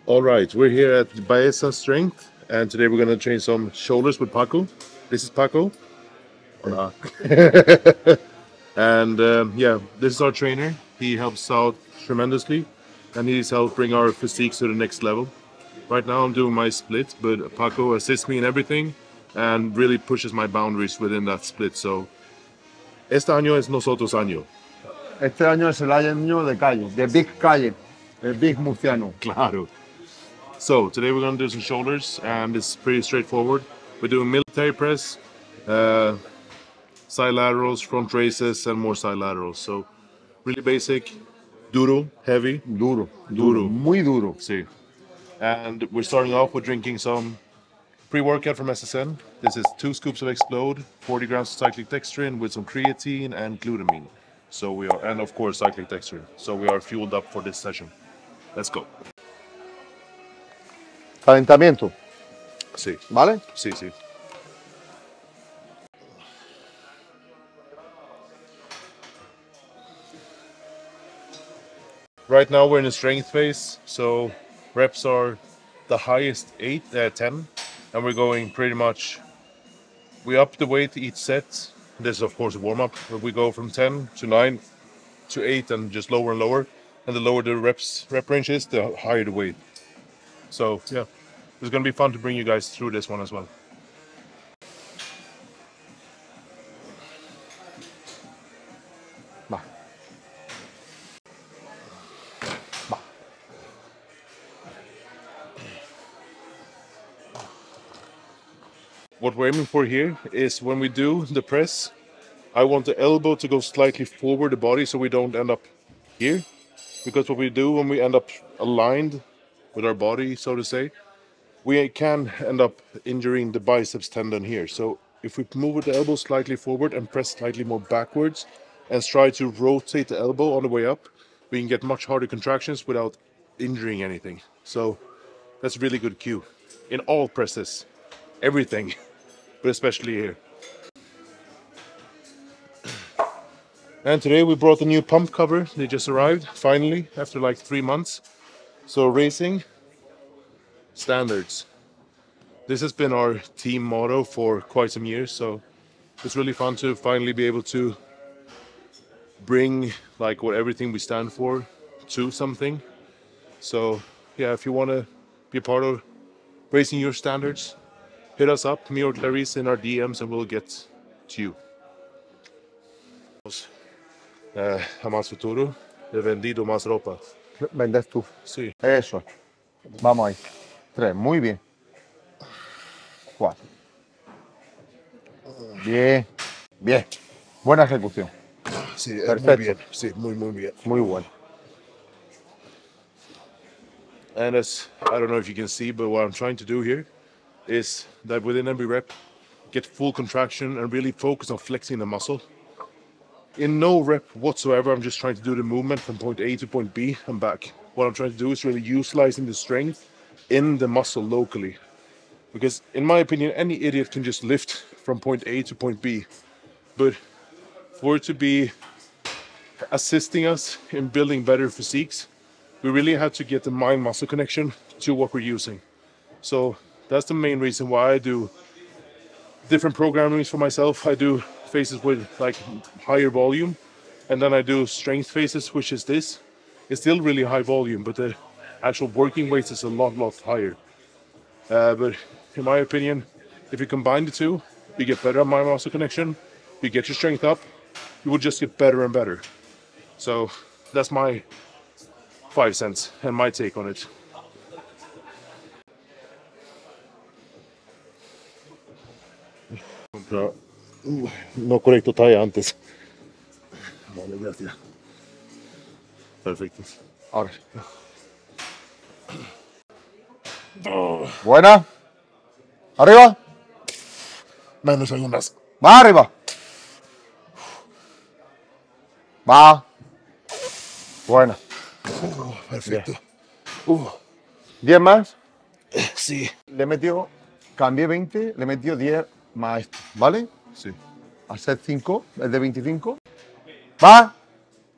All right, we're here at Baeza Strength, and today we're going to train some shoulders with Paco. This is Paco. Hola. And yeah, this is our trainer. He helps out tremendously, and he's helped bring our physiques to the next level. Right now I'm doing my split, but Paco assists me in everything and really pushes my boundaries within that split. So, este año es nosotros año. Este año es el año de calle, de Big Calle, el Big Murciano. Claro. So today we're going to do some shoulders, and it's pretty straightforward. We're doing military press, side laterals, front raises, and more side laterals. So really basic, duro, heavy. Duro, Duro. muy duro. See. And we're starting off with drinking some pre-workout from SSN. This is 2 scoops of Explode, 40 grams of cyclic dextrin with some creatine and glutamine. So we are, and of course cyclic dextrin. So we are fueled up for this session. Let's go. Calentamiento, Sí, ¿vale? sí, sí. Right now we're in the strength phase, so reps are the highest 10, and we're going pretty much, we up the weight each set. This is of course a warm-up, but we go from 10 to 9 to 8 and just lower and lower, and the lower the rep range is, the higher the weight. So yeah, it's gonna be fun to bring you guys through this one as well. Va. Va. What we're aiming for here is when we do the press, I want the elbow to go slightly forward the body so we don't end up here. Because what we do when we end up aligned with our body, so to say, we can end up injuring the biceps tendon here. So if we move with the elbow slightly forward and press slightly more backwards and try to rotate the elbow on the way up, we can get much harder contractions without injuring anything. So that's a really good cue in all presses, everything, but especially here. And today we brought the new pump cover. They just arrived, finally, after like 3 months. So racing standards. This has been our team motto for quite some years, so it's really fun to finally be able to bring like what everything we stand for to something. So yeah, if you want to be a part of raising your standards, hit us up, me or Clarice, in our DMs, and we'll get to you. A más futuro, he vendido más ropa. Vendes tú. Sí. Eso. Vamos ahí. 3, muy bien. 4. Bien, bien. Buena ejecución. Sí, Perfecto. muy bien. Sí, muy bien. Muy bueno. And as, I don't know if you can see, but what I'm trying to do here is that within every rep, get full contraction and really focus on flexing the muscle. In no rep whatsoever, I'm just trying to do the movement from point A to point B and back. What I'm trying to do is really utilizing the strength in the muscle locally. Because in my opinion, any idiot can just lift from point A to point B. But for it to be assisting us in building better physiques, we really have to get the mind-muscle connection to what we're using. So that's the main reason why I do different programmings for myself. I do phases with like higher volume, and then I do strength phases, which is this. It's still really high volume, but the actual working weight is a lot higher. But in my opinion, if you combine the two, you get better mind-muscle connection, you get your strength up, you will just get better and better. So that's my 5 cents and my take on it. No correcto talla antes. Vale, gracias. Perfecto. Ahora sí. Buena. Arriba. Menos segundos. Va arriba. Va. Buena. Perfecto. 10 más. Sí. Le he metido, cambié 20, le he metido 10 más esto, ¿vale? Sí. Al set 5, el de 25. Va.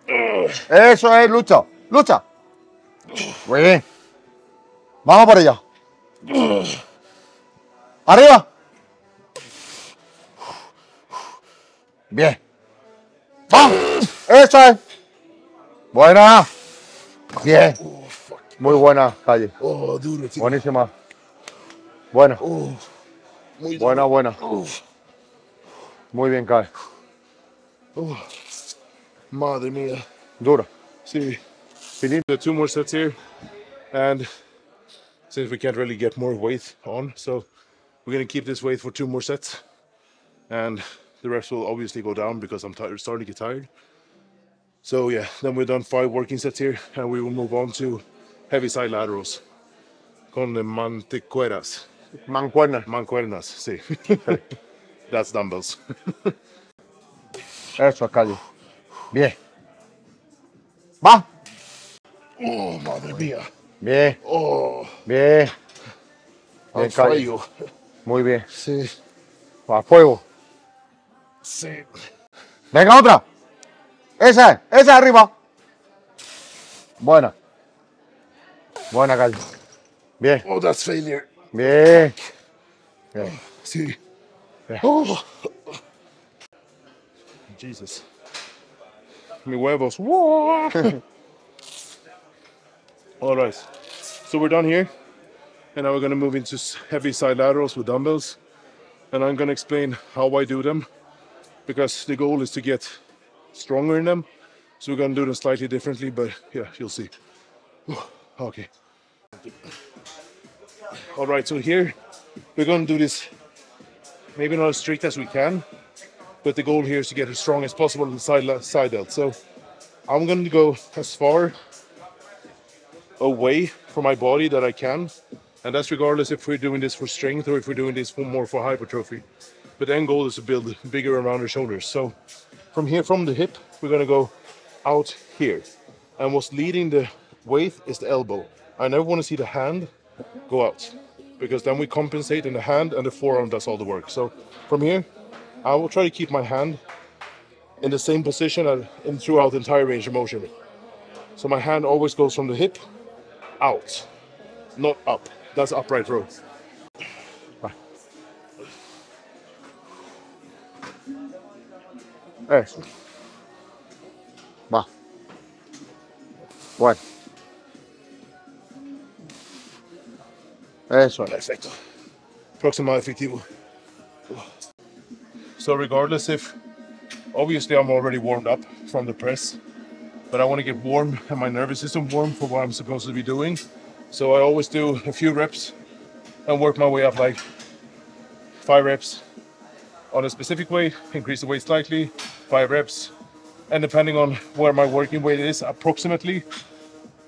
Eso es, lucha. Lucha. Muy bien. Vamos para allá. Arriba. Bien. ¡Vamos! ¡Eso es! Buena. Bien. Muy buena, Calle. Oh, duro, tío. Buenísima. Buena. Muy Buena, duro. buena. Muy bien, Calle. Madre mía. Dura. See, we need 2 more sets here, and since we can't really get more weight on, so we're gonna keep this weight for 2 more sets, and the rest will obviously go down because I'm starting to get tired. So yeah, then we're done 5 working sets here, and we will move on to heavy side laterals con mantequeras, Mancuerna. mancuernas. Sí, that's dumbbells. Eso es, Calle. Bien. Va. Oh, madre mía. Bien. Oh, Bien. al Bien, Calle. fallo. Muy bien. Sí, A fuego. sí. Venga, otra. Esa es arriba. Buena. Buena, Calle. Bien. Oh, that's failure. Bien. Bien. Sí. Yeah. Oh. Jesus. Mi huevos. All right. So we're done here. And now we're going to move into heavy side laterals with dumbbells. And I'm going to explain how I do them, because the goal is to get stronger in them. So we're going to do them slightly differently, but yeah, you'll see. Okay. All right, so here we're going to do this maybe not as strict as we can, but the goal here is to get as strong as possible in the side delt. So I'm going to go as far away from my body that I can, and that's regardless if we're doing this for strength or if we're doing this more for hypertrophy. But the end goal is to build bigger and rounder shoulders. So from here, from the hip, we're going to go out here, and what's leading the weight is the elbow. I never want to see the hand go out, because then we compensate, and the hand and the forearm does all the work. So from here, I will try to keep my hand in the same position and throughout the entire range of motion. So my hand always goes from the hip out, not up. That's upright row. Eso. Va. Bueno. Eso es. Perfecto. Próximo efectivo. So regardless if, obviously I'm already warmed up from the press, but I want to get warm and my nervous system warm for what I'm supposed to be doing. So I always do a few reps and work my way up, like 5 reps on a specific weight, increase the weight slightly, 5 reps. And depending on where my working weight is, approximately,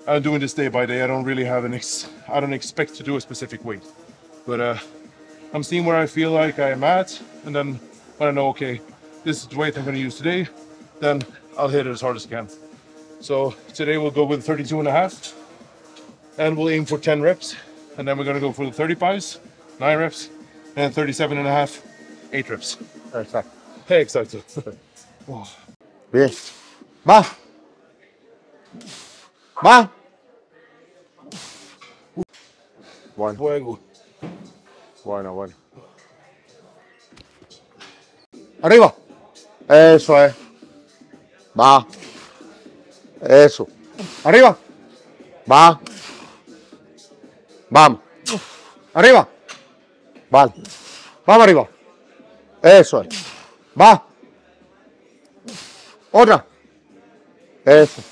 I'm doing this day by day. I don't really have I don't expect to do a specific weight, but I'm seeing where I feel like I am at, and then when I know, okay, this is the weight I'm going to use today, then I'll hit it as hard as I can. So today we'll go with 32.5, and we'll aim for 10 reps, and then we're going to go for the 35s, 9 reps, and 37.5, 8 reps. Exacto. Hey, exacto. Bien. Va. Va. Bueno, Fuego. bueno, bueno. Arriba. Eso es. Va. Eso. Arriba. Va. Vamos. Arriba. Vale. Vamos arriba. Eso es. Va. Otra. Eso.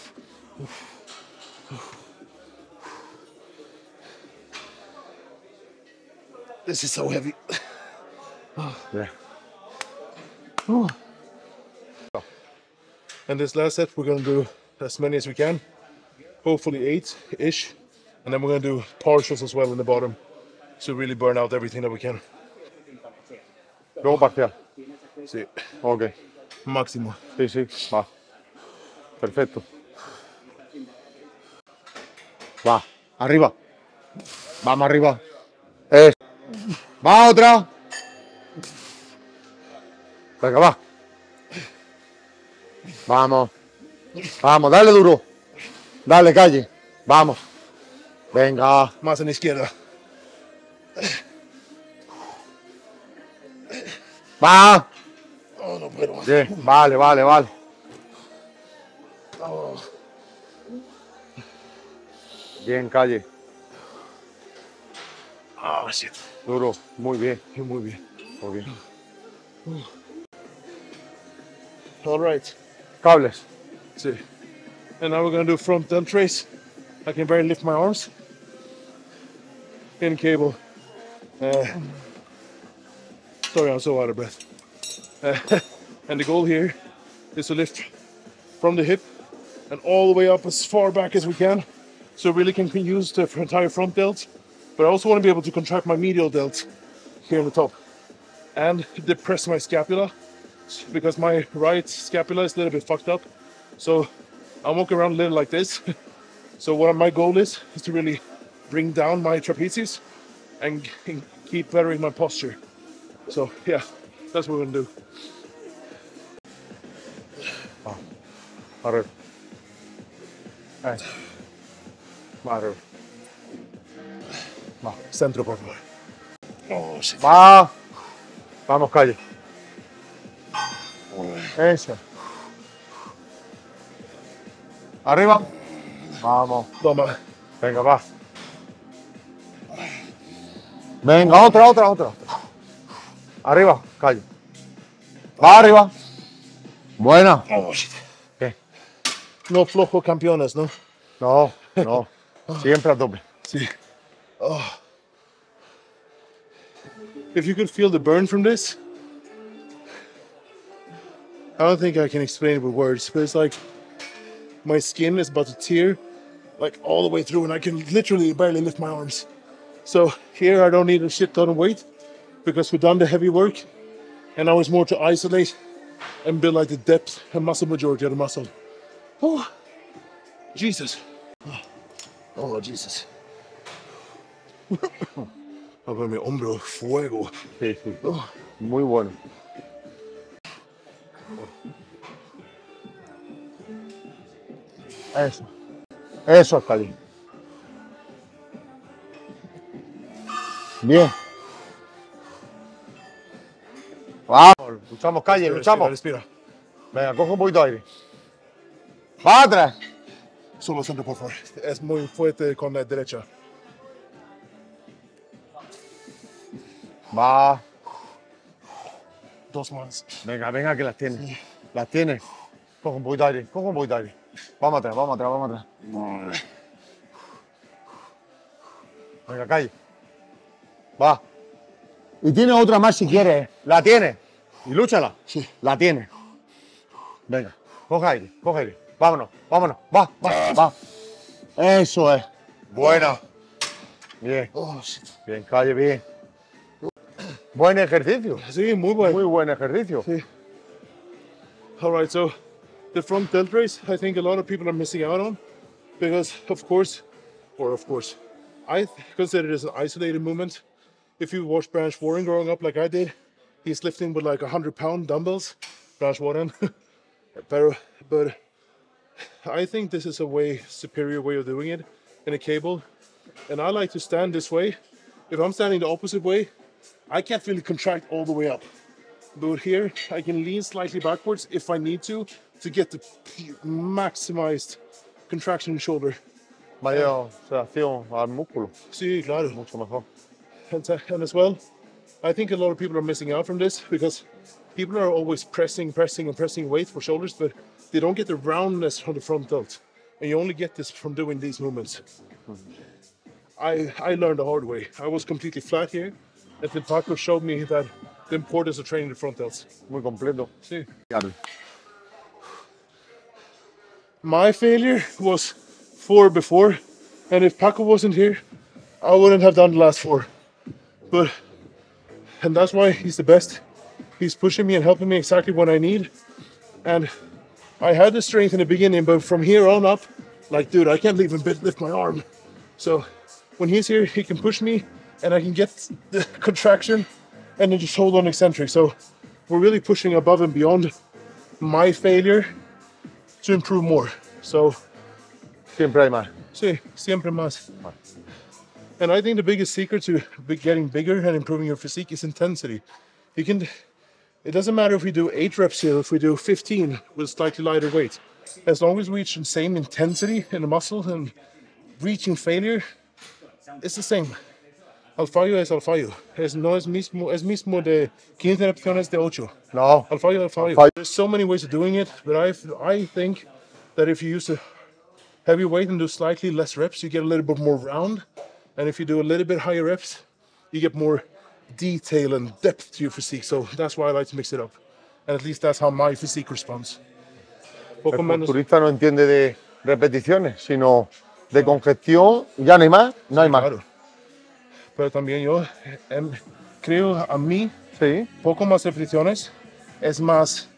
This is so heavy. Yeah. And this last set, we're going to do as many as we can, hopefully 8-ish, and then we're going to do partials as well in the bottom, to really burn out everything that we can. Luego parcial. Sí, Ok. máximo. Sí, sí. Va. Perfecto. Va. Arriba. Vamos arriba. Eso. Va otra. Venga, va. Vamos. Vamos, dale duro. Dale, Calle. Vamos. Venga. Más en izquierda. Va. Oh, no puedo. Bien, vale, vale, vale. Oh. Bien, Calle. Oh, shit. Duro. Muy bien. Muy bien. Muy bien. All right. Cables. See. And now we're gonna do front delt raise. I can barely lift my arms. In cable. Sorry, I'm so out of breath. And the goal here is to lift from the hip and all the way up as far back as we can. So really can use the entire front delt. But I also want to be able to contract my medial delt here on the top. And depress my scapula, because my right scapula is a little bit fucked up. So I'm walking around a little like this. So what my goal is to really bring down my trapezius and keep bettering my posture. So yeah, that's what we're gonna do. Arriba. Arriba. Va, centro, por favor. Oh, shit. Va. Vamos, Calle. Eso. Arriba. Vamos. Toma. Venga, va. Venga, otra. Arriba, Calle. Va arriba. Buena. Oh, shit. ¿Qué? No flojo campeones, ¿no? No. Siempre a tope. See. Oh. If you could feel the burn from this, I don't think I can explain it with words, but it's like my skin is about to tear like all the way through and I can literally barely lift my arms. So here I don't need a shit ton of weight because we've done the heavy work and now it's more to isolate and build like the depth and muscle majority of the muscle. Oh, Jesus. Oh, Jesus. A ver mi hombro, fuego. Sí. Muy bueno. Eso, Calle. Bien. Vamos, luchamos, Calle, luchamos. Respira. Venga, coge un poquito de aire. Va atrás. Solo centro, por favor. Es muy fuerte con la derecha. Va. Dos más. Venga, que las tienes. Las tienes. Coge un poquito de aire, Vamos atrás. Venga, Calle. Va. Y tienes otra más si quieres. La tienes. Y lúchala. Sí. La tienes. Venga, coge aire. Vámonos. Va. Eso es. Buena. Bien. Oh, shit. Bien, Calle, bien. Buen ejercicio. Sí, muy bueno. Muy buen ejercicio. Sí. All right, so the front delt raise, I think a lot of people are missing out on because, of course, I consider this an isolated movement. If you watch Branch Warren growing up like I did, he's lifting with like 100-pound dumbbells, Branch Warren. but I think this is a way superior way of doing it in a cable. And I like to stand this way. If I'm standing the opposite way, I can't really contract all the way up. But here, I can lean slightly backwards if I need to get the maximized contraction in the shoulder. Mayor sedación al músculo. Sí, claro. Mucho mejor. And as well, I think a lot of people are missing out from this because people are always pressing weight for shoulders, but they don't get the roundness from the front delt. And you only get this from doing these movements. I learned the hard way. I was completely flat here, until Paco showed me that the importance of training the front delts. Muy completo. Sí. Claro. My failure was 4 before, and if Paco wasn't here, I wouldn't have done the last 4. And that's why he's the best. He's pushing me and helping me exactly what I need. And I had the strength in the beginning, but from here on up, like, dude, I can't even lift my arm. So when he's here, he can push me and I can get the contraction and then just hold on eccentric. So we're really pushing above and beyond my failure to improve more. So Siempre hay más. Sí, siempre más. And I think the biggest secret to getting bigger and improving your physique is intensity. You can, it doesn't matter if we do 8 reps here, if we do 15 with slightly lighter weight. As long as we reach the same intensity in the muscle and reaching failure, it's the same. Al fallo es al fallo. No es mismo de 15 repeticiones de 8. No. Al fallo, al fallo. There's so many ways of doing it, but I think that if you use a heavy weight and do slightly less reps, you get a little bit more round. And if you do a little bit higher reps, you get more detail and depth to your physique. So that's why I like to mix it up. And at least that's how my physique responds. El culturista no entiende de repeticiones, sino de congestión. Ya no hay más, no hay más. Claro. Pero también yo creo a mí, Sí. poco más repeticiones es más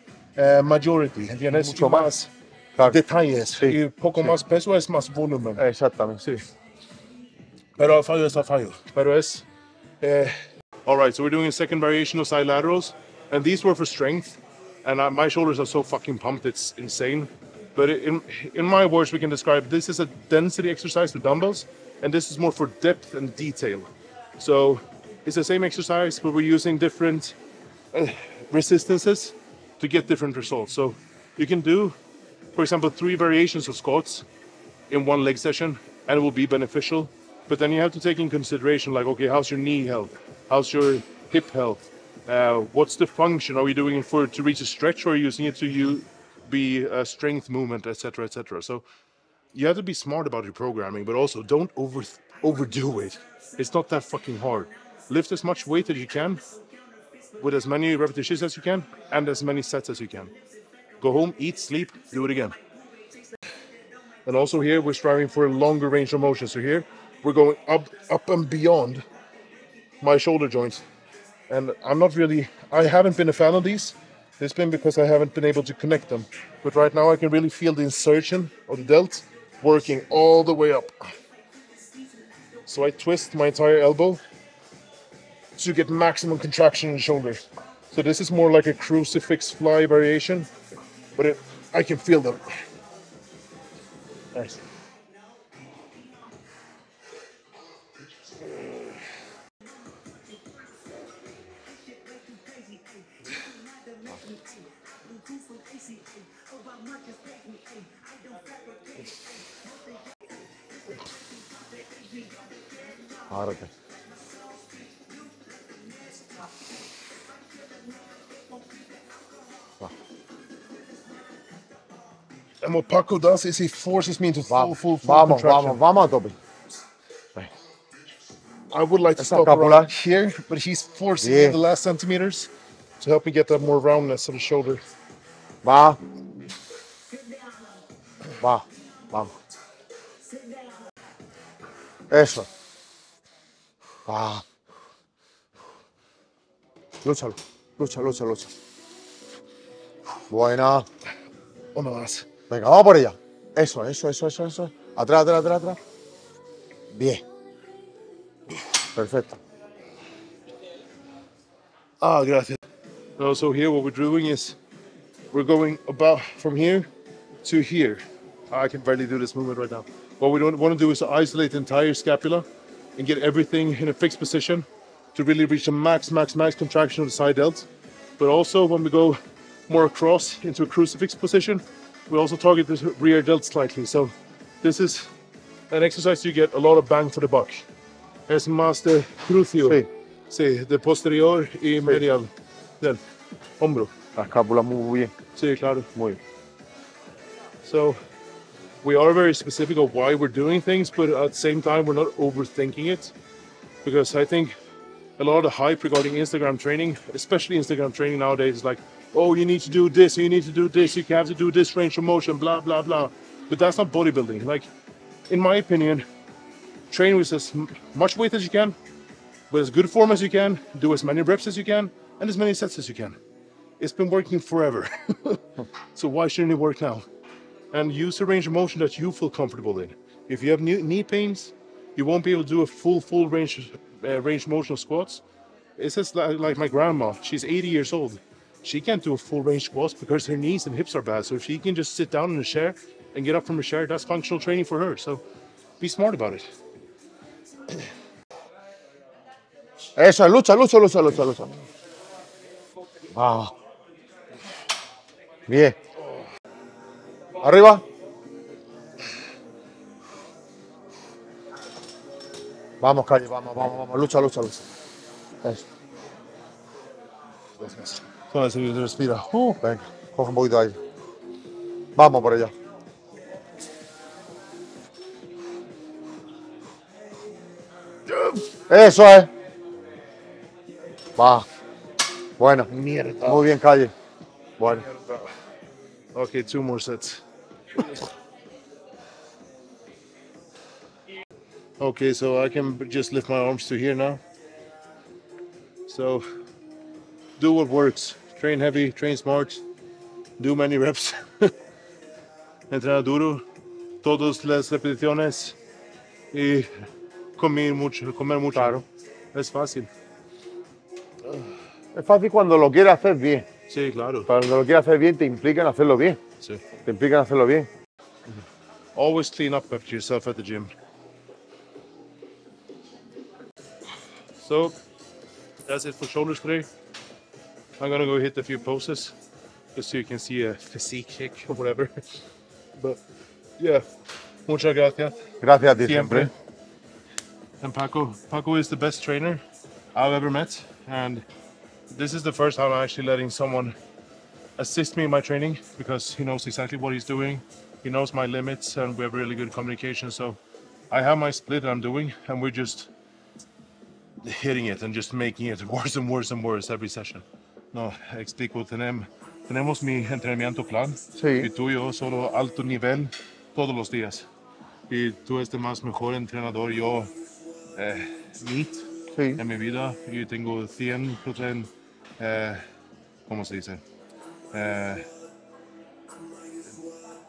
majority, ¿entiendes? Mucho Y más. Claro. Detalles. Sí. Y poco más peso es más volumen. Exactamente. Sí. Pero al fallo es al fallo. Pero es... All right, so we're doing a second variation of side laterals. And these were for strength. And my shoulders are so fucking pumped, it's insane. But in my words, we can describe this is a density exercise with dumbbells. And this is more for depth and detail. So it's the same exercise, but we're using different resistances to get different results. So you can do, for example, 3 variations of squats in one leg session, and it will be beneficial. But then you have to take in consideration, like, okay, how's your knee health? How's your hip health? What's the function? Are we doing it to reach a stretch, or are you using it to be a strength movement, etc., etc.? So you have to be smart about your programming, but also don't overdo it. It's not that fucking hard. Lift as much weight as you can, with as many repetitions as you can, and as many sets as you can. Go home, eat, sleep, do it again. And also here, we're striving for a longer range of motion. So here, we're going up and beyond my shoulder joints. And I haven't been a fan of these. It's been because I haven't been able to connect them. But right now I can really feel the insertion of the delt working all the way up. So I twist my entire elbow to get maximum contraction in the shoulder. So this is more like a crucifix fly variation, but I can feel them. Nice. Agárrate. And what Paco does is he forces me into full Vamos contraction. a tope. I would like to stop around here, but he's forcing me in the last centimeters to help me get that more roundness of the shoulder. Vamos. Eso. Va. Lúchalo. Lucha. Buena. Uno más. Venga, vamos por ella. Eso. Atrás. Bien. Perfecto. Gracias. So here what we're doing is we're going about from here to here. I can barely do this movement right now. What we want to do is to isolate the entire scapula and get everything in a fixed position to really reach a max contraction of the side delts. But also when we go more across into a crucifix position, we also target the rear delt slightly. So this is an exercise you get a lot of bang for the buck. Es más de crucio. Sí, de posterior y medial del hombro. La escápula muy bien. Sí, claro. Muy bien. So we are very specific of why we're doing things, but at the same time, we're not overthinking it. Because I think a lot of the hype regarding Instagram training, especially Instagram training nowadays, is like, oh, you need to do this, you need to do this, you have to do this range of motion, blah, blah, blah. But that's not bodybuilding. Like, in my opinion, train with as much weight as you can, with as good form as you can, do as many reps as you can, and as many sets as you can. It's been working forever. So why shouldn't it work now? And use a range of motion that you feel comfortable in. If you have knee pains, you won't be able to do a full range motion of squats. It's just like my grandma. She's 80 years old. She can't do a full range squats because her knees and hips are bad. So if she can just sit down in a chair and get up from a chair, that's functional training for her. So be smart about it. Eso es, lucha. Va. Bien. Arriba. Vamos, Calle, vamos. Lucha. Eso. Entonces, respira. Venga, coge un poquito de aire. Vamos por allá. Eso es. Va. Bueno. Mierda. Muy bien, Calle. Bueno. Okay, 2 more sets. Okay, so I can just lift my arms to here now. So, do what works. Train heavy, train smart, do many reps. Entrena duro, todas las repeticiones y comer mucho. Claro. Es fácil. Es fácil cuando lo quieres hacer bien. Sí, claro. Cuando lo quieres hacer bien, te implica en hacerlo bien. Sí. Te implica en hacerlo bien. Always clean up after yourself at the gym. So, that's it for shoulders today. I'm gonna go hit a few poses just so you can see a physique kick or whatever. But yeah, muchas gracias. Gracias a ti Siempre. siempre. And Paco is the best trainer I've ever met, and this is the first time I'm actually letting someone assist me in my training because he knows exactly what he's doing. He knows my limits, and we have really good communication. So I have my split I'm doing, and we're just hitting it and just making it worse and worse every session. No, explico, tenemos mi entrenamiento plan. Sí. Y tú y yo solo alto nivel todos los días. Y tú eres el más mejor entrenador. Yo, meat Sí. en mi vida. Yo tengo 100%, ¿cómo se dice?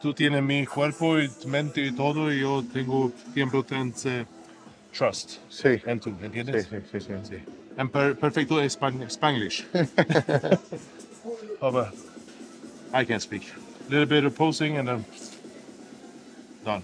Tú tienes mi cuerpo y tu mente y todo. Y yo tengo 100% trust. Sí. En tú, ¿entiendes? Sí. En perfecto Spanglish. But I can't speak. A little bit of posing and then done.